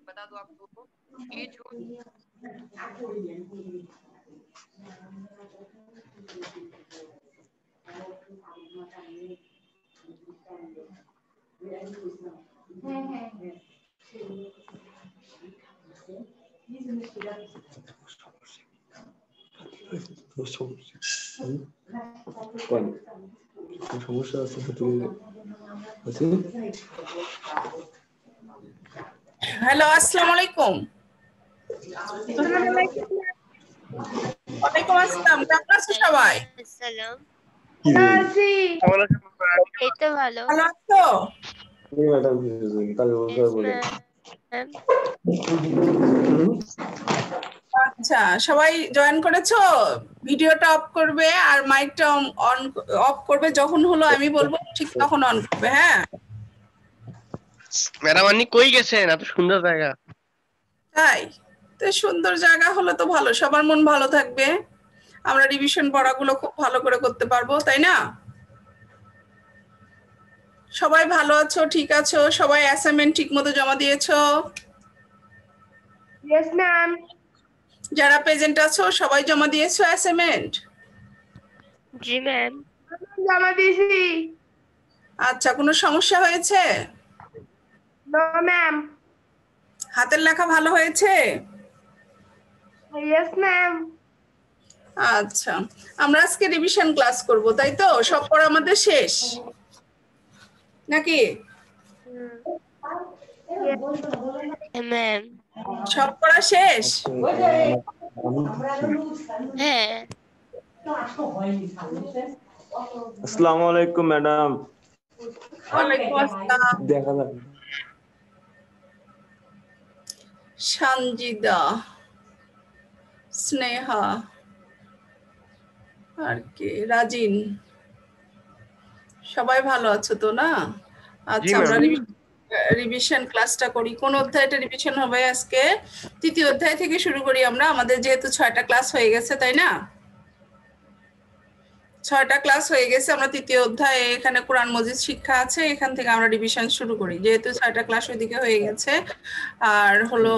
बता दो आपको ये जो সমস্যা আছে তো তুমি হ্যালো, আসসালামু আলাইকুম। ওয়ালাইকুম আসসালাম। কেমন আছো সবাই? এই তো ভালো। ভালো আছো? আচ্ছা, সবাই জয়েন করেছো? ভিডিওটা অফ করবে আর মাইকটা অন অফ করবে যখন হলো আমি বলবো ঠিক তখন অন করবে। হ্যাঁ, ম্যাডাম আপনি কই গেছেন? এত সুন্দর জায়গা। তাই তো সুন্দর জায়গা হলো তো ভালো, সবার মন ভালো থাকবে, আমরা রিভিশন পড়াগুলো খুব ভালো করে করতে পারবো, তাই না? সবাই ভালো আছো? ঠিক আছো? সবাই অ্যাসাইনমেন্ট ঠিক মতো জমা দিয়েছো? Yes ma'am. যারা প্রেজেন্ট আছো সবাই জমা দিয়েছো অ্যাসাইনমেন্ট? জি ম্যাম। জমা দিয়েছি। আচ্ছা, কোনো সমস্যা হয়েছে? No ma'am. হাতের লেখা ভালো হয়েছে? Yes ma'am. আচ্ছা, আমরা আজকে রিভিশন ক্লাস করব, তাই তো? সব পড়া আমাদের শেষ নাকি? ম্যাম। সব পড়া শেষ? হ্যাঁ। আসসালামু আলাইকুম ম্যাডাম। ওয়ালাইকুম আসসালাম। দেখা যাক। সঞ্জিদা, স্নেহা, আর কে, রাজিন, সবাই ভালো আছো তো না? আচ্ছা, আমরা রিভিশন ক্লাসটা করি। কোন অধ্যায়টা রিভিশন হবে আজকে? তৃতীয় অধ্যায় থেকে শুরু করি আমরা। আমাদের যেহেতু 6টা ক্লাস হয়ে গেছে, তাই না? 6টা ক্লাস হয়ে গেছে, আমরা তৃতীয় অধ্যায়ে এখানে কোরআন মজিদ শিক্ষা আছে, এখান থেকে আমরা রিভিশন শুরু করি যেহেতু 6টা ক্লাস ওইদিকে হয়ে গেছে। আর হলো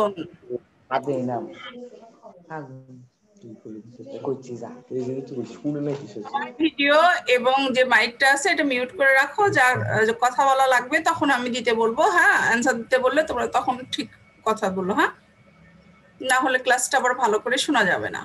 ভিডিও এবং যে মাইকটা আছে এটা মিউট করে রাখো, যার কথা বলা লাগবে তখন আমি দিতে বলবো। হ্যাঁ, অ্যান্সার দিতে বললে তোমরা তখন ঠিক কথা বলো, হ্যাঁ, না হলে ক্লাসটা আবার ভালো করে শোনা যাবে না।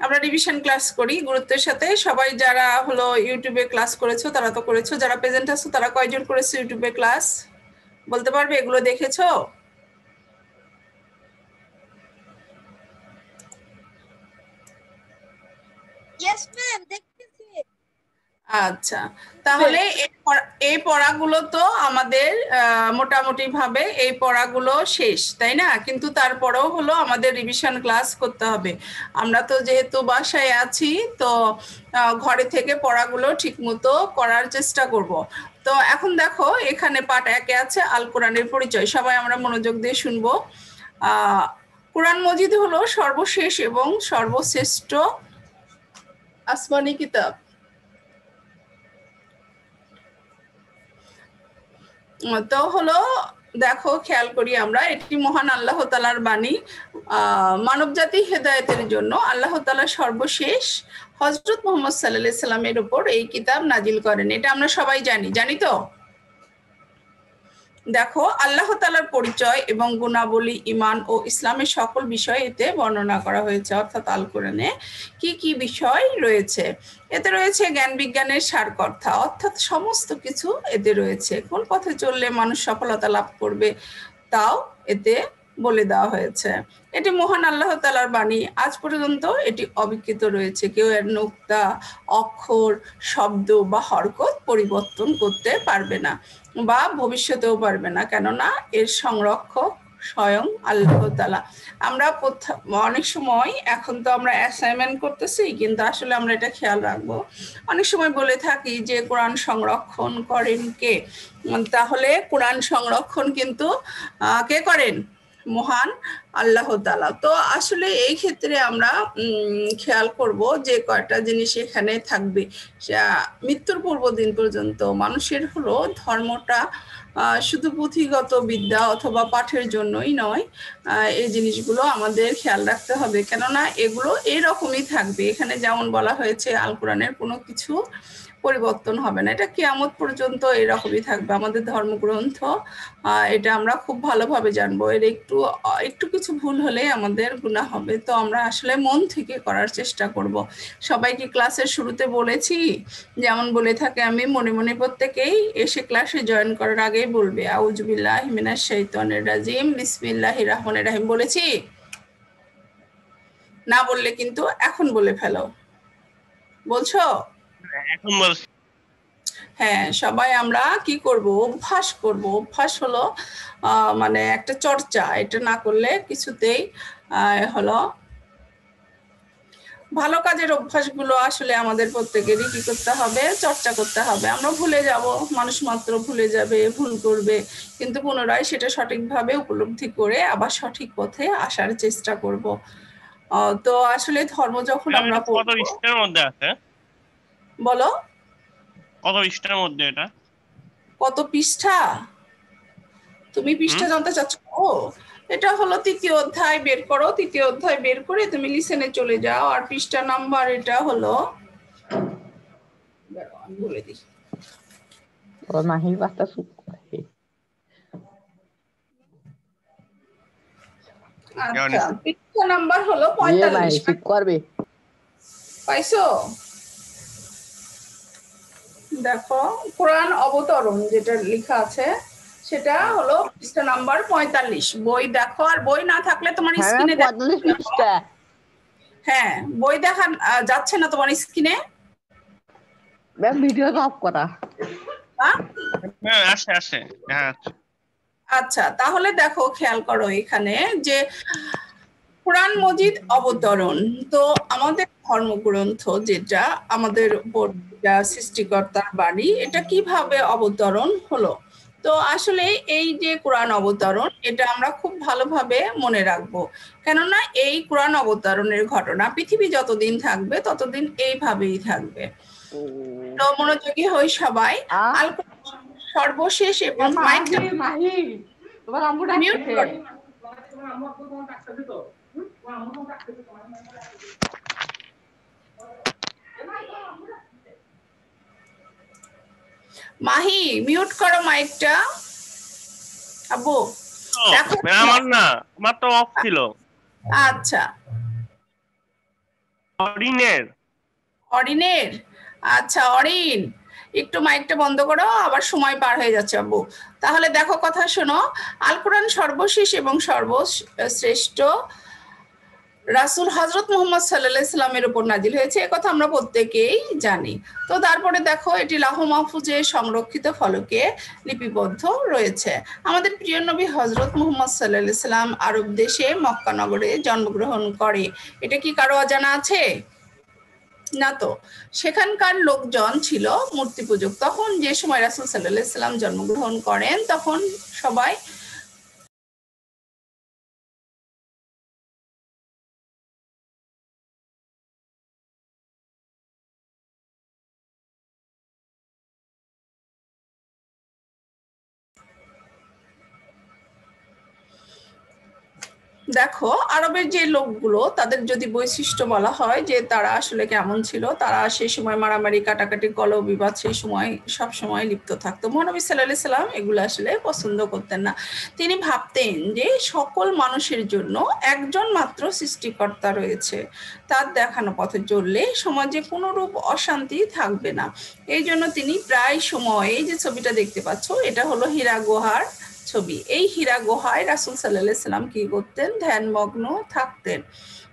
আমরা রিভিশন ক্লাস করি গুরুত্বের সাথে। সবাই যারা হলো ইউটিউবে ক্লাস করেছো তারা তো করেছো, যারা প্রেজেন্ট আছো তারা কয়জন করেছো ইউটিউবে ক্লাস বলতে পারবে? এগুলো দেখেছো? ইয়েস ম্যাম, দেখতেছি। আচ্ছা, তাহলে এই পড়াগুলো তো আমাদের মোটামুটি ভাবে এই পড়াগুলো শেষ, তাই না? কিন্তু তারপরেও হলো আমাদের রিভিশন ক্লাস করতে হবে। আমরা তো যেহেতু বাসায় আছি তো ঘরে থেকে পড়াগুলো ঠিকমতো করার চেষ্টা করব। তো এখন দেখো এখানে পাঠ 1-এ আছে আল কোরআনের পরিচয়। সবাই আমরা মনোযোগ দিয়ে শুনবো। কোরআন মজিদ হলো সর্বশেষ এবং সর্বশ্রেষ্ঠ আসমানি কিতাব। তো হলো দেখো, খেয়াল করি আমরা, এটি মহান আল্লাহ তাআলার বাণী, মানব জাতি হেদায়েতের জন্য আল্লাহ তাআলা সর্বশেষ হযরত মুহাম্মদ সাল্লাল্লাহু আলাইহি সাল্লামের উপর এই কিতাব নাজিল করেন। এটা আমরা সবাই জানি তো? দেখো, আল্লাহ তাআলার পরিচয় এবং গুণাবলী, ঈমান ও ইসলামের সকল বিষয় এতে বর্ণনা করা হয়েছে। অর্থাৎ আল কোরআনে কি কি বিষয় রয়েছে? এতে রয়েছে জ্ঞান বিজ্ঞানের সারকথা, অর্থাৎ সমস্ত কিছু এতে রয়েছে। কোন পথে চললে মানুষ সফলতা লাভ করবে তাও এতে বলে দেওয়া হয়েছে। এটি মহান আল্লাহ তাআলার বাণী। আজ পর্যন্ত এটি অবিকৃত রয়েছে। কেউ এর নুক্তা, অক্ষর, শব্দ বা হরকত পরিবর্তন করতে পারবে না বা ভবিষ্যতেও পারবে না, কেননা এর সংরক্ষক স্বয়ং আল্লাহ তাআলা। আমরা অনেক সময়, এখন তো আমরা অ্যাসাইনমেন্ট করতেছি কিন্তু আসলে আমরা এটা খেয়াল রাখবো, অনেক সময় বলে থাকি যে কোরআন সংরক্ষণ করেন কে? তাহলে কোরআন সংরক্ষণ কিন্তু কে করেন? মহান আল্লাহ তাআলা। তো আসলে এই ক্ষেত্রে আমরা খেয়াল করব যে কয়টা জিনিস এখানে থাকবে। মৃত্যুর পূর্ব দিন পর্যন্ত মানুষের হলো ধর্মটা শুধু পুঁথিগত বিদ্যা অথবা পাঠের জন্যই নয়, এই জিনিসগুলো আমাদের খেয়াল রাখতে হবে, কেননা এগুলো এরকমই থাকবে। এখানে যেমন বলা হয়েছে আল কোরআনের কোনো কিছু পরিবর্তন হবে না, এটা কিয়ামত পর্যন্ত এরকমই থাকবে আমাদের ধর্মগ্রন্থ। এটা আমরা খুব ভালোভাবে জানবো। এর একটু কিছু ভুল হলে আমাদের গুনাহ হবে, তো আমরা আসলে মন থেকে করার চেষ্টা করব। সবাইকে ক্লাসের শুরুতে বলেছি, যেমন বলে থাকে আমি মনে মনে প্রত্যেকেই এসে ক্লাসে জয়েন করার আগেই বলবে আউযু বিল্লাহি মিনাশ শাইতানির রাজিম বিসমিল্লাহির রহমানির রহিম। বলেছি? না বললে কিন্তু এখন বলে ফেলো। বলছো? এখন বলছি। হ্যাঁ, সবাই আমরা কি করব, অভ্যাস করব। অভ্যাস হলো মানে একটা চর্চা, এটা না করলে কিছুতেই হলো ভালো কাজের অভ্যাসগুলো আসলে আমাদের প্রত্যেকেরই কি করতে হবে, চর্চা করতে হবে। আমরা ভুলে যাব, মানুষ মাত্র ভুলে যাবে, ভুল করবে, কিন্তু পুনরায় সেটা সঠিকভাবে উপলব্ধি করে আবার সঠিক পথে আসার চেষ্টা করব। তো আসলে ধর্ম যখন আমরা কত পৃষ্ঠার মধ্যে আছে? বলো কত পৃষ্ঠার মধ্যে এটা? কত পৃষ্ঠা? তুমি পৃষ্ঠা জানতে চাচ্ছ? ও, এটা হলো 3য় অধ্যায়। বের করো, 3য় অধ্যায় বের করে তুমি লিসেনে চলে যাও, আর পৃষ্ঠা নাম্বার এটা হলো, আমি বলে দিই। মাহির বাচ্চা চুপ করে। আচ্ছা, পৃষ্ঠা নাম্বার হলো 45। চুপ করবে। পাইছো? দেখো, কোরআন অবতরণ যেটা লেখা আছে সেটা হলো পৃষ্ঠা নাম্বার 45। বই দেখো, আর বই না থাকলে তোমার স্ক্রিনে, হ্যাঁ বই দেখা যাচ্ছে না তোমার স্ক্রিনে? ম্যাম ভিডিও অফ করা। হ্যাঁ আসে। হ্যাঁ আচ্ছা, তাহলে দেখো, খেয়াল করো এখানে যে কোরআন মজিদ অবতরণ। তো আমাদের ধর্মগ্রন্থ যেটা আমাদের উপর সৃষ্টিকর্তার বাণী, এটা কিভাবে অবতরণ হলো। তো আসলে এই যে কোরআন অবতরণ, এটা আমরা খুব ভালোভাবে মনে রাখবো, কেননা এই কোরআন অবতরণের ঘটনা পৃথিবী যতদিন থাকবে ততদিন এইভাবেই থাকবে। তো মনোযোগী হই সবাই। আল সর্বশেষ এবং মাইকটা মিউট করো। মাহি মিউট করো মাইকটা। আব্বু দেখো, আমার না, আমার তো অফ ছিল। আচ্ছা, অরিনের আচ্ছা অরিন, একটু মাইকটা বন্ধ করো, আবার সময় পার হয়ে যাচ্ছে আব্বু। তাহলে দেখো, কথা শোনো। আল কোরআন সর্বশেষ এবং সর্বশ্রেষ্ঠ রাসূল হযরত মুহাম্মদ সাল্লাল্লাহু আলাইহি সাল্লামের উপর নাজিল হয়েছে, একথা আমরা প্রত্যেকেই জানি। তো তারপরে দেখো, এটি লাহ মাহফুজে সংরক্ষিত ফলকে লিপিবদ্ধ রয়েছে। আমাদের প্রিয় নবী হযরত মুহাম্মদ সাল্লাল্লাহু আলাইহি সাল্লাম আরব দেশে মক্কা নগরে জন্মগ্রহণ করে। এটা কি কারো অজানা আছে? না তো। সেখানকার লোকজন ছিল মূর্তি পূজক। তখন যে সময় রাসূল সাল্লাল্লাহু আলাইহি সাল্লাম জন্মগ্রহণ করেন, তখন সবাই দেখো, আরবের যে লোকগুলো, তাদের যদি বৈশিষ্ট্য বলা হয় যে তারা আসলে কেমন ছিল, তারা সেই সময় মারামারি, কাটাকাটি, কলহ বিবাদ সেই সময় সব সময় লিপ্ত থাকতো। মহানবী সাল্লাল্লাহু আলাইহি সাল্লাম এগুলো আসলে পছন্দ করতেন না। তিনি ভাবতেন যে সকল মানুষের জন্য একজন মাত্র সৃষ্টিকর্তা রয়েছে, তার দেখানো পথে চললে সমাজে কোনোরূপ অশান্তি থাকবে না। এই জন্য তিনি প্রায় সময়, এই যে ছবিটা দেখতে পাচ্ছ, এটা হলো হীরা গুহার ছবি। এই হীরা গুহায় রাসূল সাল্লাল্লাহু আলাইহি সাল্লাম কি করতেন, ধ্যানমগ্ন থাকতেন।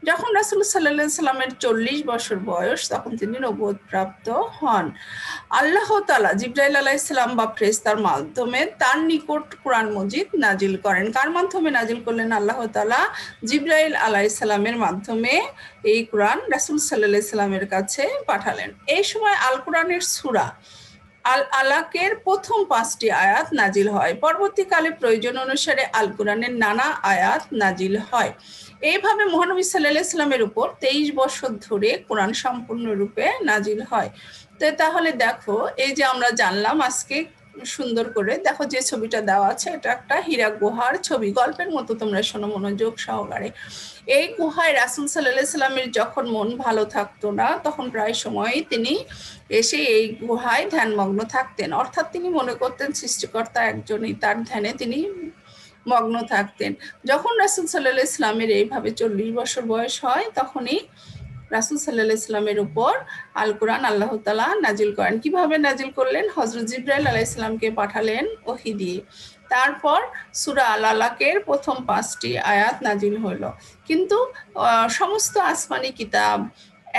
যখন রাসূল সাল্লাল্লাহু আলাইহি সাল্লামের 40 বছর বয়স, তখন তিনি নবুয়ত প্রাপ্ত হন। আল্লাহ তাআলা জিবরাইল আলাইহিস সালাম বা ফেরেশতার মাধ্যমে তার নিকট কোরআন মজিদ নাজিল করেন। কার মাধ্যমে নাজিল করলেন? আল্লাহ তাআলা জিবরাইল আলাইহিস সালামের মাধ্যমে এই কোরআন রাসূল সাল্লাল্লাহু আলাইহি সাল্লামের কাছে পাঠালেন। এই সময় আল কোরআনের সূরা আল আলাকের প্রথম 5টি আয়াত নাজিল হয়। পরবর্তীকালে প্রয়োজন অনুসারে আল কোরআনের নানা আয়াত নাজিল হয়। এইভাবে মহানবী সাল্লাল্লাহু আলাইহি সাল্লামের উপর 23 বছর ধরে কোরআন সম্পূর্ণরূপে নাজিল হয়। তো তাহলে দেখো, এই যে আমরা জানলাম আজকে সুন্দর করে, দেখো যে ছবিটা দেওয়া আছে, এটা একটা হীরা গুহার ছবি। গল্পের মতো তোমরা শোনো মনোযোগ সহকারে। এই গুহায় রাসূল সাল্লাল্লাহু আলাইহি সাল্লামের যখন মন ভালো থাকতো না, তখন প্রায় সময়ই তিনি এসে এই গুহায় ধ্যানমগ্ন থাকতেন। অর্থাৎ তিনি মনে করতেন সৃষ্টিকর্তা একজনই, তার ধ্যানে তিনি মগ্ন থাকতেন। যখন রাসূল সাল্লাল্লাহু আলাইহি সাল্লামের এইভাবে 40 বছর বয়স হয়, তখনই রাসূল সাল্লাল্লাহু আলাইহি সাল্লামের উপর আল কোরআন আল্লাহ তাআলা নাজিল করেন। কিভাবে নাজিল করলেন? হযরত জিবরাইল আলাইহিস সালামকে পাঠালেন ওহী দিয়ে। তারপর সূরা আল আলাকের প্রথম 5টি আয়াত নাজিল হলো। কিন্তু সমস্ত আসমানি কিতাব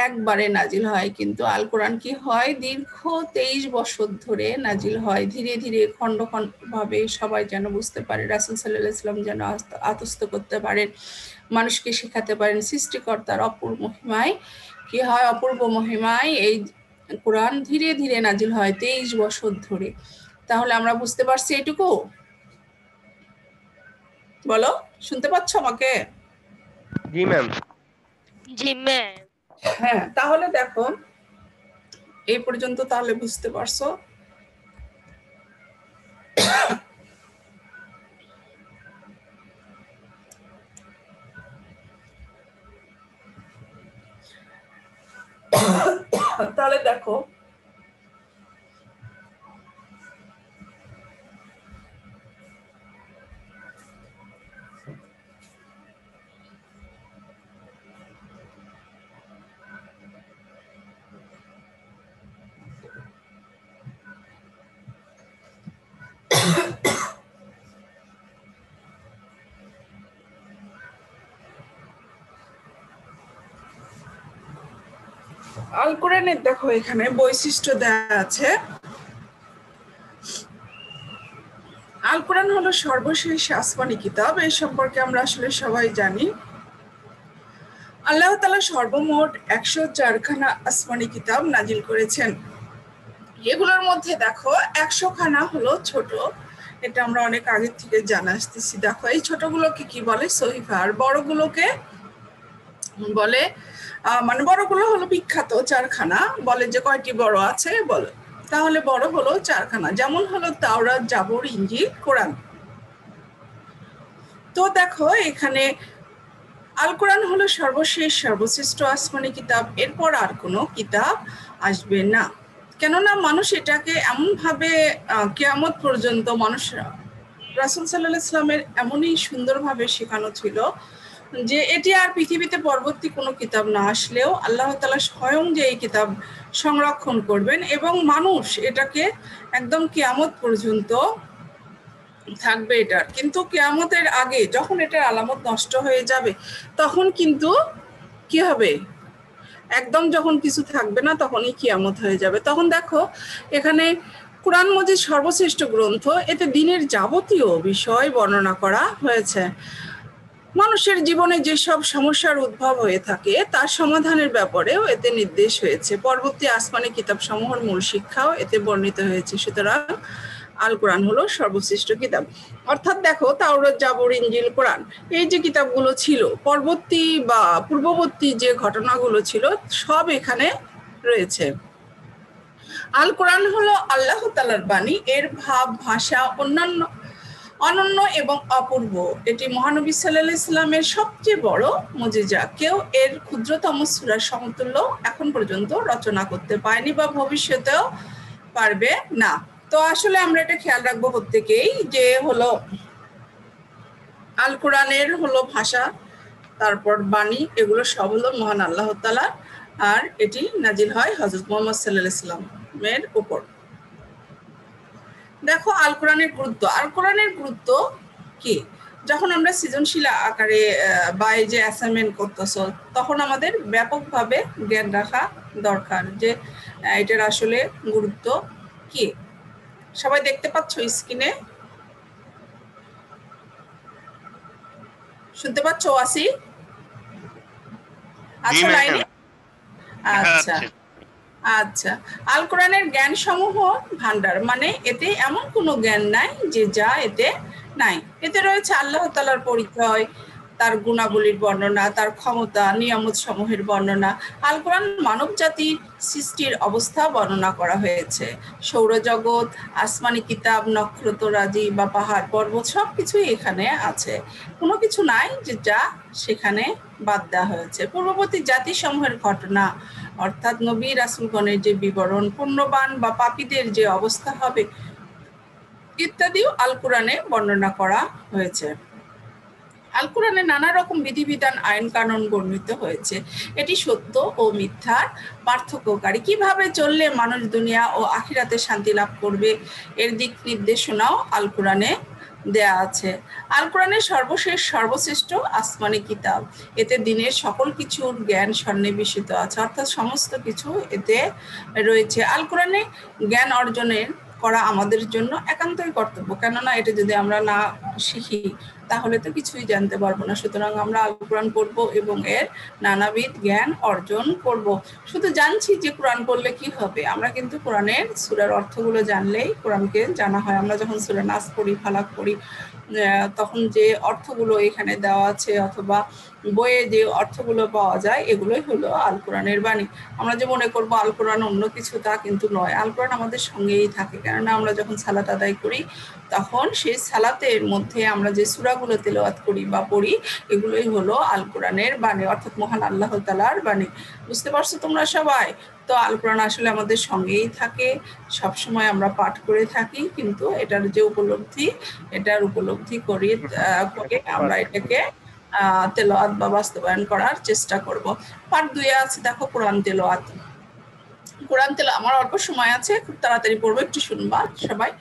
একবারে নাজিল হয়, কিন্তু আল কোরআন কি হয়, দীর্ঘ 23 বছর ধরে নাজিল হয়। ধীরে ধীরে খন্ড খন্ড ভাবে সবাই যেন বুঝতে পারে, রাসূল সাল্লাল্লাহু আলাইহি সাল্লাম যেন আত্মস্থ করতে পারেন, মানুষকে শেখাতে পারেন সৃষ্টিকর্তার অপূর্ব মহিমায়। কি হয়, অপূর্ব মহিমায় এই কোরআন ধীরে ধীরে নাজিল হয় 23 বছর ধরে। তাহলে আমরা বুঝতে পারছি এটুকু? বলো, শুনতে পাচ্ছ আমাকে? জি ম্যাম। জি ম্যাম। হ্যাঁ, তাহলে দেখো এই পর্যন্ত তাহলে বুঝতে পারছো। তাহলে দেখো, আল কোরআনের দেখো এখানে বৈশিষ্ট্য দেওয়া আছে। আল কোরআন হলো সর্বশেষ আসমানি কিতাব। এই সম্পর্কে আমরা আসলে সবাই জানি। আল্লাহ তাআলা সর্বমোট 104 খানা আসমানি কিতাব নাজিল করেছেন। এগুলোর মধ্যে দেখো 100 খানা হলো ছোট, এটা আমরা অনেক আগে থেকে জানা আসতেছি। দেখো এই ছোটগুলোকে কি বলে? সহিফা। আর বড়গুলোকে বলে মানে বড়গুলো হলো বিখ্যাত 4 খানা। বলে যে কয়টি বড় আছে বলো, তাহলে বড় হলো 4 খানা, যেমন হলো তাওরাত, জাবর, ইনজিল, কোরআন। তো দেখো এখানে আল কোরআন হলো সর্বশেষ সর্বশ্রেষ্ঠ আসমানি কিতাব। এরপর আর কোনো কিতাব আসবে না, কেননা মানুষ এটাকে এমনভাবে কিয়ামত পর্যন্ত মানুষ, রাসূল সাল্লাল্লাহু আলাইহি সাল্লামের এমনই সুন্দরভাবে শেখানো ছিল যে এটি আর পৃথিবীতে পরবর্তী কোনো কিতাব না আসলেও আল্লাহ তাআলা স্বয়ং যে এই কিতাব সংরক্ষণ করবেন এবং মানুষ এটাকে একদম কিয়ামত পর্যন্ত থাকবে এটার। কিন্তু কিয়ামতের আগে যখন এটার আলামত নষ্ট হয়ে যাবে, তখন কিন্তু কি হবে, একদম যখন কিছু থাকবে না তখনই কিয়ামত হয়ে যাবে। তখন দেখো এখানে কুরআন মজিদ সর্বশ্রেষ্ঠ গ্রন্থ, এতে দ্বীনের যাবতীয় বিষয় বর্ণনা করা হয়েছে। মানুষের জীবনে যেসব সমস্যার উদ্ভব হয়ে থাকে তার সমাধানের ব্যাপারেও এতে নির্দেশ হয়েছে। পরবর্তী আসমানি কিতাব সমূহের মূল শিক্ষাও এতে বর্ণিত হয়েছে। সুতরাং আল কোরআন হলো সর্বশ্রেষ্ঠ কিতাব। অর্থাৎ দেখো তাওরাত, জাবর, ইনজিল, কোরআন, এই যে কিতাবগুলো ছিল, পরবর্তী বা পূর্ববর্তী যে ঘটনাগুলো ছিল সব এখানে রয়েছে। আল কোরআন হলো আল্লাহ তাআলার বাণী। এর ভাব, ভাষা অনন্য এবং অপূর্ব। এটি মহানবী সাল্লাল্লাহু আলাইহি সাল্লামের সবচেয়ে বড় মুজিজা। কেউ এর ক্ষুদ্রতম সূরার সমতুল্য এখন পর্যন্ত রচনা করতে পারেনি বা ভবিষ্যতেও পারবে না। তো আসলে আমরা এটা খেয়াল রাখবো প্রত্যেকেই যে হলো আল কোরআনের হলো ভাষা, তারপর বাণী, এগুলো সব হলো মহান আল্লাহ তাআলা, আর এটি নাজিল হয় হযরত মুহাম্মদ সাল্লাল্লাহু আলাইহি সাল্লামের উপর। দেখো আল কোরআনের গুরুত্ব। আল কোরআনের গুরুত্ব কি? যখন আমরা সৃজনশীল আকারে বা এই যে অ্যাসাইনমেন্ট করতেছ, তখন আমাদের ব্যাপকভাবে জ্ঞান রাখা দরকার যে এটার আসলে গুরুত্ব কি। সবাই দেখতে পাচ্ছ স্ক্রিনে? শুনতে পাচ্ছ আসি? আচ্ছা লাইনে? আচ্ছা আচ্ছা, আল কোরআনের জ্ঞান সমূহ ভান্ডার, মানে এতে এমন কোনো জ্ঞান নাই যে যা এতে নাই। এতে রয়েছে আল্লাহ তাআলার পরিচয়, তার গুণাবলীর বর্ণনা, তার ক্ষমতা, নিয়ামত সমূহের বর্ণনা। আল কোরআন মানব জাতির সৃষ্টির অবস্থা বর্ণনা করা হয়েছে। সৌরজগৎ, আসমানি কিতাব, নক্ষত্ররাজি বা পাহাড় পর্বত সবকিছুই এখানে আছে। কোনো কিছু নাই যে যা সেখানে বাদ দেওয়া হয়েছে। পূর্ববর্তী জাতিসমূহের ঘটনা, অর্থাৎ নবী রাসূলগণের যে বিবরণ, পুণ্যবান বা পাপীদের যে অবস্থা হবে ইত্যাদিও আল কোরআনে বর্ণনা করা হয়েছে। আল কোরআনে নানা রকম বিধিবিধান, আইন কানুন বর্ণিত হয়েছে। এটি সত্য ও মিথ্যার পার্থক্যকারী। কিভাবে চললে মানুষ দুনিয়া ও আখিরাতে শান্তি লাভ করবে এর দিক নির্দেশনাও আল কোরআনে দেয়া আছে। আল কোরআনের সর্বশেষ সর্বশ্রেষ্ঠ আসমানি কিতাব। এতে দিনের সকল কিছুর জ্ঞান সন্নিবেশিত আছে, অর্থাৎ সমস্ত কিছু এতে রয়েছে। আল কোরআনে জ্ঞান অর্জনের করা আমাদের জন্য একান্তই কর্তব্য, কেননা এটা যদি আমরা না শিখি তাহলে তো কিছুই জানতে পারবো না। সুতরাং আমরা আল কোরআন পড়ব এবং এর নানাবিধ জ্ঞান অর্জন করব। শুধু জানছি যে কোরআন পড়লে কি হবে, আমরা কিন্তু কোরআনের সূরার অর্থগুলো জানলেই কোরআনকে জানা হয়। আমরা যখন সূরা নাস পড়ি, ফালাক পড়ি, তখন যে অর্থগুলো এখানে দেওয়া আছে অথবা বইয়ে যে অর্থগুলো পাওয়া যায় এগুলোই হলো আল কোরআনের বাণী। আমরা যে মনে করবো আল কোরআন অন্য কিছু, তা কিন্তু নয়। আল কোরআন আমাদের সঙ্গেই থাকে, কেননা আমরা যখন সালাত আদায় করি তখন সেই সালাতের মধ্যে আমরা যে সূরাগুলো তেলাওয়াত করি বা পড়ি এগুলোই হলো আল কোরআনের বাণী, অর্থাৎ মহান আল্লাহ তাআলার বাণী। বুঝতে পারছো তোমরা সবাই? তো আল কোরআন আসলে আমাদের সঙ্গেই থাকে, সবসময় আমরা পাঠ করে থাকি, কিন্তু এটার যে উপলব্ধি, এটার উপলব্ধি করে আমরা এটাকে তেলাওয়াত বা বাস্তবায়ন করার চেষ্টা করব। পার্ট 2 এ আছে দেখো কোরআন তেলাওয়াত। কোরআন তেলাওয়াত আমার অল্প সময় আছে, খুব তাড়াতাড়ি পড়বো, একটু শুনবা সবাই।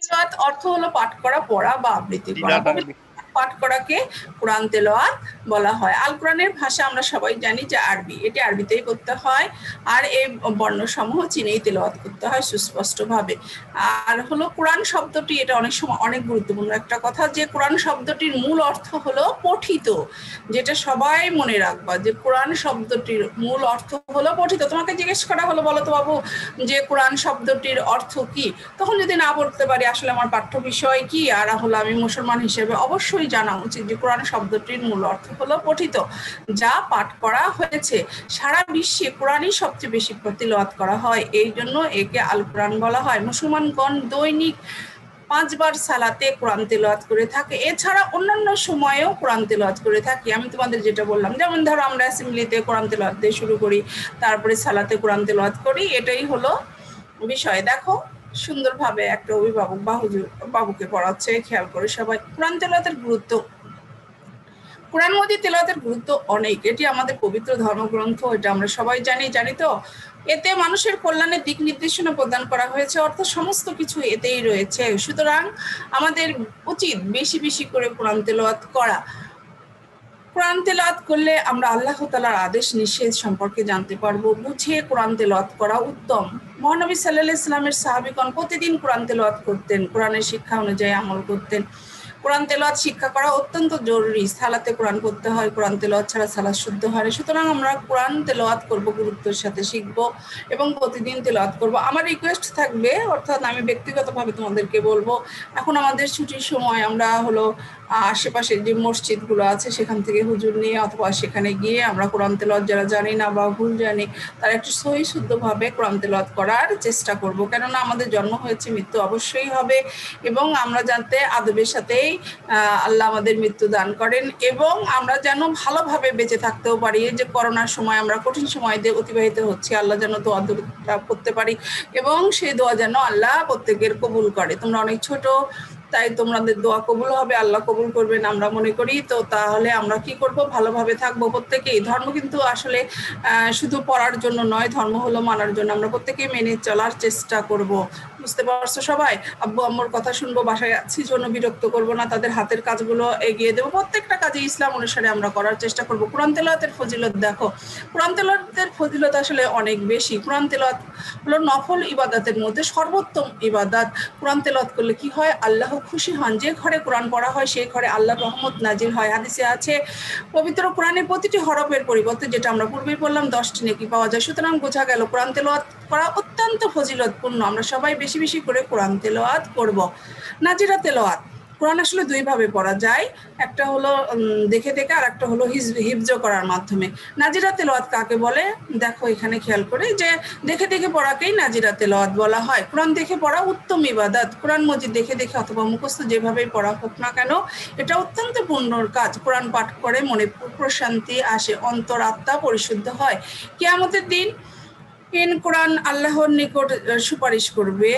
তেলাওয়াত অর্থ হলো পাঠ করা, পড়া বা আবৃত্তি করা। পাঠ করাকে কোরআন তেলাওয়াত বলা হয়। আল কোরআনের ভাষা আমরা সবাই জানি যে আরবি, এটি আরবিতেই করতে হয়, আর এই বর্ণসমূহ চিনেই তেলাওয়াত করতে হয় সুস্পষ্টভাবে। আর হলো কোরআন শব্দটি, এটা অনেক সময় অনেক গুরুত্বপূর্ণ একটা কথা, যে কোরআন শব্দটির মূল অর্থ হলো পঠিত। যেটা সবাই মনে রাখবা যে কোরআন শব্দটির মূল অর্থ হলো পঠিত। তোমাকে জিজ্ঞেস করা হলো, বলো তো বাবু যে কোরআন শব্দটির অর্থ কি, তখন যদি না বলতে পারি আসলে আমার পাঠ্য বিষয় কি, আর হলো আমি মুসলমান হিসেবে অবশ্যই জানা উচিত যে কোরআন শব্দটির মূল অর্থ হলো পঠিত, যা পাঠ করা হয়েছে। সারা বিশ্বে কোরআনই সবচেয়ে বেশি তেলাওয়াত করা হয়, এই জন্য একে আল কোরআন বলা হয়। মুসলমানগণ দৈনিক 5 বার সালাতে কোরআন তেলাওয়াত করে থাকে, এছাড়া অন্যান্য সময়েও কোরআন তেলাওয়াত করে থাকি। আমি তোমাদের যেটা বললাম, যেমন ধরো আমরা অ্যাসেম্বলিতে কোরআন তেলাওয়াত দিয়ে শুরু করি, তারপরে সালাতে কোরআন তেলাওয়াত করি, এটাই হলো বিষয়। দেখো সুন্দরভাবে একটা অভিভাবক বা হুজুর বাবুকে পড়াচ্ছে, খেয়াল করে সবাই। কোরআন তেলাওয়াতের গুরুত্ব, কোরআন মাজিদ তেলাওয়াতের গুরুত্ব অনেক। এটি আমাদের পবিত্র ধর্মগ্রন্থ, এটা আমরা সবাই জানি তো। এতে মানুষের কল্যাণের দিক নির্দেশনা প্রদান করা হয়েছে, অর্থাৎ সমস্ত কিছু এতেই রয়েছে। সুতরাং আমাদের উচিত বেশি বেশি করে কোরআন তেলাওয়াত করা। কোরআন তেলাওয়াত করলে আমরা আল্লাহ তাআলার আদেশ নিষেধ সম্পর্কে জানতে পারবো। বুঝে কোরআন তেলাওয়াত করা উত্তম। মহানবী সাল্লাল্লাহু আলাইহি ওয়াসাল্লামের সাহাবীগণ প্রতিদিন কোরআন তেলাওয়াত করতেন, কোরআনের শিক্ষা অনুযায়ী আমল করতেন। কোরআন তেলাওয়াত শিক্ষা করা অত্যন্ত জরুরি। সালাতে কোরআন পড়তে হয়, কোরআন তেলাওয়াত ছাড়া সালাত শুদ্ধ হয় না। সুতরাং আমরা কোরআন তেলাওয়াত করব, গুরুত্বের সাথে শিখবো এবং প্রতিদিন তেলাওয়াত করব। আমার রিকোয়েস্ট থাকবে, অর্থাৎ আমি ব্যক্তিগতভাবে তোমাদেরকে বলবো, এখন আমাদের ছুটির সময় আমরা হলো আশেপাশে যে মসজিদগুলো আছে সেখান থেকে হুজুর নিয়ে অথবা সেখানে গিয়ে আমরা কোরআন তেলাওয়াত যারা জানি না বা ভুল জানি তারা একটু সহি শুদ্ধভাবে কোরআন তেলাওয়াত করার চেষ্টা করব, কেননা আমাদের জন্ম হয়েছে, মৃত্যু অবশ্যই হবে, এবং আমরা যাতে আদবের সাথেই আল্লাহ আমাদের মৃত্যু দান করেন এবং আমরা যেন ভালোভাবে বেঁচে থাকতেও পারি। যে করোনার সময় আমরা কঠিন সময় দিয়ে অতিবাহিত হচ্ছে, আল্লাহ যেন দোয়া করতে পারি এবং সেই দোয়া যেন আল্লাহ প্রত্যেকের কবুল করে। তোমরা অনেক ছোট, তাই তোমাদের দোয়া কবুল হবে, আল্লাহ কবুল করবেন আমরা মনে করি। তো তাহলে আমরা কি করব, ভালোভাবে থাকবো প্রত্যেকেই। ধর্ম কিন্তু আসলে শুধু পড়ার জন্য নয়, ধর্ম হলো মানার জন্য। আমরা প্রত্যেকেই মেনে চলার চেষ্টা করব। বুঝতে পারছো সবাই? আব্বু আম্মুর কথা শুনবো, বাসায় আছি জন্য বিরক্ত করব না, তাদের হাতের কাজগুলো এগিয়ে দেবো। প্রত্যেকটা কাজে ইসলাম অনুসারে আমরা করার চেষ্টা করব। কোরআন তেলাওয়াতের ফজিলত দেখো, কোরআন তেলাওয়াতের ফজিলত আসলে অনেক বেশি। কোরআন তেলাওয়াত হলো নফল ইবাদতের মধ্যে সর্বোত্তম ইবাদত। কোরআন তেলাওয়াত করলে কি হয়, আল্লাহ খুশি হন। যে ঘরে কোরআন পড়া হয় সেই ঘরে আল্লাহর রহমত নাজিল হয়। হাদিসে আছে পবিত্র কোরআনের প্রতিটি হরফের পরিবর্তে, যেটা আমরা পূর্বেই বললাম, 10টি নেকি পাওয়া যায়। সুতরাং বোঝা গেল কোরআন তেলাওয়াত করা অত্যন্ত ফজিলতপূর্ণ। আমরা সবাই বেশি বেশি করে কোরআন তেলাওয়াত করব। নাজিরা তেলাওয়াত, কোরআন আসলে দুইভাবে পড়া যায়, একটা হলো দেখে দেখে, আর একটা হলো হিফজ করার মাধ্যমে। নাজিরা তেলাওয়াত কাকে বলে দেখো এখানে খেয়াল করে, যে দেখে দেখে পড়াকেই নাজিরা তেলাওয়াত বলা হয়। কোরআন দেখে পড়া উত্তম ইবাদত। কোরআন মজিদ দেখে দেখে অথবা মুখস্থ যেভাবেই পড়া হোক না কেন, এটা অত্যন্ত পুণ্যর কাজ। কোরআন পাঠ করে মনে প্রশান্তি আসে, অন্তর আত্মা পরিশুদ্ধ হয়। কিয়ামতের দিন কোরআন আল্লাহর নিকট সুপারিশ করবে,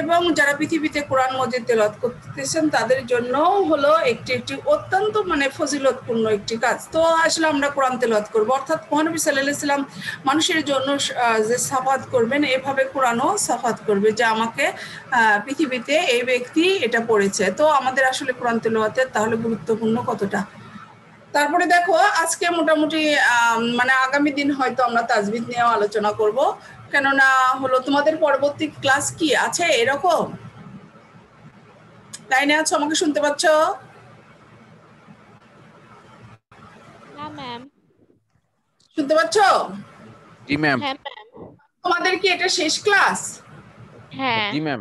এবং যারা পৃথিবীতে কোরআন মজিদ তেলাওয়াত করতেছেন তাদের জন্য হলো একটি অত্যন্ত ফজিলতপূর্ণ একটি কাজ। তো আসলে আমরা কোরআন তেলাওয়াত করব, অর্থাৎ মহানবী সাল্লাল্লাহু আলাইহি সাল্লাম মানুষের জন্য যে সাফাত করবেন, এভাবে কোরআনও সাফাত করবে যে আমাকে পৃথিবীতে এই ব্যক্তি এটা পড়েছে। তো আমাদের আসলে কোরআন তেলাওয়াতের তাহলে গুরুত্বপূর্ণ কতটা। তারপরে দেখো আজকে মোটামুটি আগামী দিন হয়তো আমরা তাজবিদ নিয়েও আলোচনা করব, কেননা হলো তোমাদের পরবর্তী ক্লাস কি আছে এরকম? লাইনে আছো? আমাকে শুনতে পাচ্ছ? না ম্যাম। শুনতে পাচ্ছ? জি ম্যাম। হ্যাঁ ম্যাম। তোমাদের কি এটা শেষ ক্লাস? হ্যাঁ। জি ম্যাম।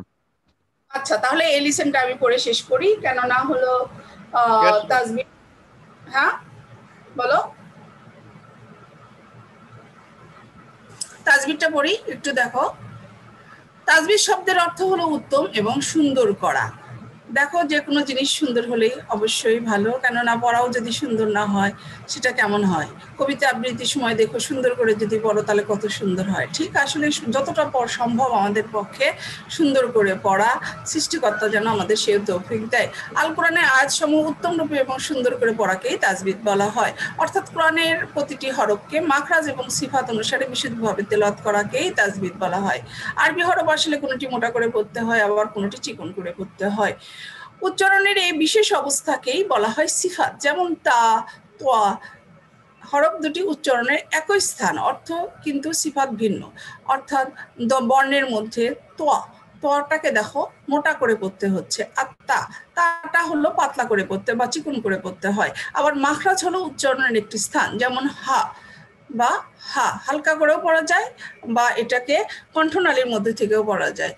আচ্ছা, তাহলে এই লিসেনটা আমি পড়ে শেষ করি, কেননা হলো তাজবিদ। হ্যাঁ বলো, তাজবিদটা পড়ি একটু দেখো। তাজবিদ শব্দের অর্থ হলো উত্তম এবং সুন্দর করা। দেখো যে কোনো জিনিস সুন্দর হলেই অবশ্যই ভালো, কেননা পড়াও যদি সুন্দর না হয় সেটা কেমন হয়। কবিতা আবৃত্তির সময় দেখো সুন্দর করে যদি পড়ো তাহলে কত সুন্দর হয়। ঠিক আসলে যতটা সম্ভব আমাদের পক্ষে সুন্দর করে পড়া, সৃষ্টিকর্তা যেন আমাদের সেই তৌফিক দেয়। আল কোরআনের আয়াতসমূহ উত্তম রূপে এবং সুন্দর করে পড়াকেই তাজবিদ বলা হয়, অর্থাৎ কোরআনের প্রতিটি হরফকে মাখরাজ এবং সিফাত অনুসারে বিশুদ্ধভাবে তেলাওয়াত করাকেই তাজবিদ বলা হয়। আরবি হরফ আসলে কোনোটি মোটা করে পড়তে হয়, আবার কোনোটি চিকন করে পড়তে হয়। উচ্চারণের এই বিশেষ অবস্থাকেই বলা হয় সিফাত। যেমন তা, তোয়া হরফ দুটি উচ্চারণের একই স্থান, অর্থ কিন্তু সিফাত ভিন্ন। অর্থাৎ বর্ণের মধ্যে তোয়া, তোয়াটাকে দেখো মোটা করে পড়তে হচ্ছে, আর তাটা হলো পাতলা করে পড়তে বা চিকন করে পড়তে হয়। আবার মাখরাজ হলো উচ্চারণের একটি স্থান, যেমন হা বা হা হালকা করেও পড়া যায়, বা এটাকে কণ্ঠনালীর মধ্যে থেকেও পড়া যায়।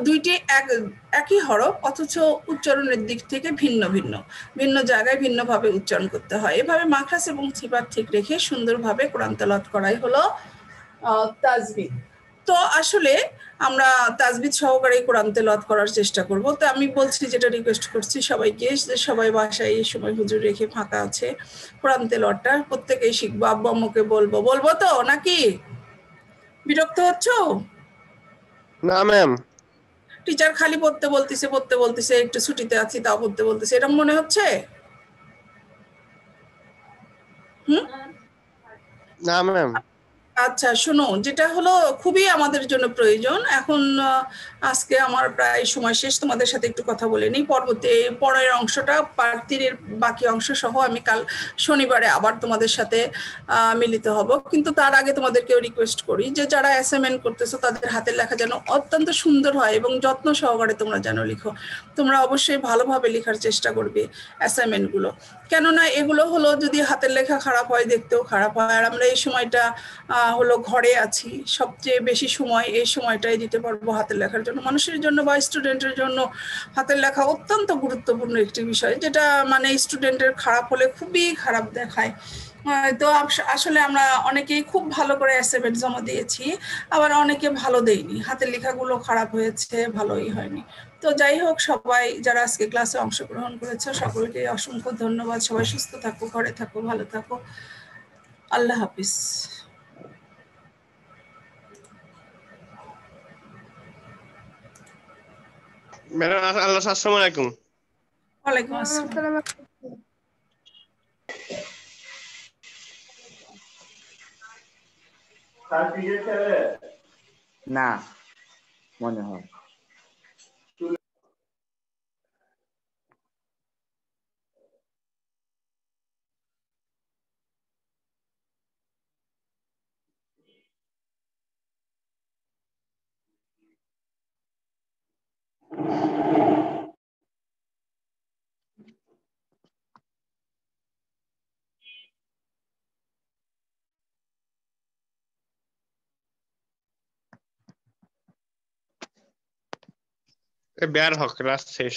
দুইটি একই হরফ, অথচ উচ্চারণের দিক থেকে ভিন্ন জায়গায় ভিন্নভাবে উচ্চারণ করতে হয়। এভাবে মাখরাজ এবং সিফাত ঠিক রেখে সুন্দরভাবে কোরআন তেলাওয়াত করাই হলো তাজবিদ। তো আসলে আমরা তাজবিদ সহকারে কোরআন তেলাওয়াত করার চেষ্টা করব। তো আমি বলছি, যেটা রিকোয়েস্ট করছি সবাইকে, যে সবাই বাসায় এই সময় হুজুর রেখে ফাঁকা আছে, কোরআন তেলাওয়াতটা প্রত্যেকেই শিখবো। আব্বু আম্মুকে বলবো তো নাকি? বিরক্ত হচ্ছ? না ম্যাম। টিচার খালি পড়তে বলতেছে, একটু ছুটিতে আছি তাও পড়তে বলতেছে, এরকম মনে হচ্ছে? না ম্যাম। আচ্ছা শোনো, যেটা হলো খুবই আমাদের জন্য প্রয়োজন এখন, আজকে আমার প্রায় সময় শেষ, তোমাদের সাথে একটু কথা বলে নিই। পরবর্তী পরের অংশটা পার্ট 3 এর বাকি অংশ সহ আমি কাল শনিবারে আবার তোমাদের সাথে মিলিত হব। কিন্তু তার আগে তোমাদেরকেও রিকোয়েস্ট করি যে যারা অ্যাসাইনমেন্ট করতেছো তাদের হাতের লেখা যেন অত্যন্ত সুন্দর হয় এবং যত্ন সহকারে তোমরা যেন লিখো। তোমরা অবশ্যই ভালোভাবে লেখার চেষ্টা করবে অ্যাসাইনমেন্টগুলো, কেননা এগুলো হলো যদি হাতের লেখা খারাপ হয় দেখতেও খারাপ হয়। আর আমরা এই সময়টা হলো ঘরে আছি, সবচেয়ে বেশি সময় এই সময়টাই দিতে পারবো হাতের লেখার জন্য। মানুষের জন্য বা স্টুডেন্টের জন্য হাতের লেখা অত্যন্ত গুরুত্বপূর্ণ একটি বিষয়, যেটা স্টুডেন্টের খারাপ হলে খুবই খারাপ দেখায়। তো আসলে আমরা অনেকেই খুব ভালো করে অ্যাসাইনমেন্ট জমা দিয়েছি, আবার অনেকে ভালো দেয়নি, হাতের লেখাগুলো খারাপ হয়েছে, ভালোই হয়নি। তো যাই হোক, সবাই যারা আজকে ক্লাসে অংশগ্রহণ করেছে সকলকে অসংখ্য ধন্যবাদ। সবাই সুস্থ থাকো, ঘরে থাকো, ভালো থাকো। আল্লাহ হাফিজ। ম্যাডাম আল্লাহ, আসসালামু আলাইকুম। ওয়ালাইকুম আসসালাম। না মনে হয় বেয়ার হক ক্লাস শেষ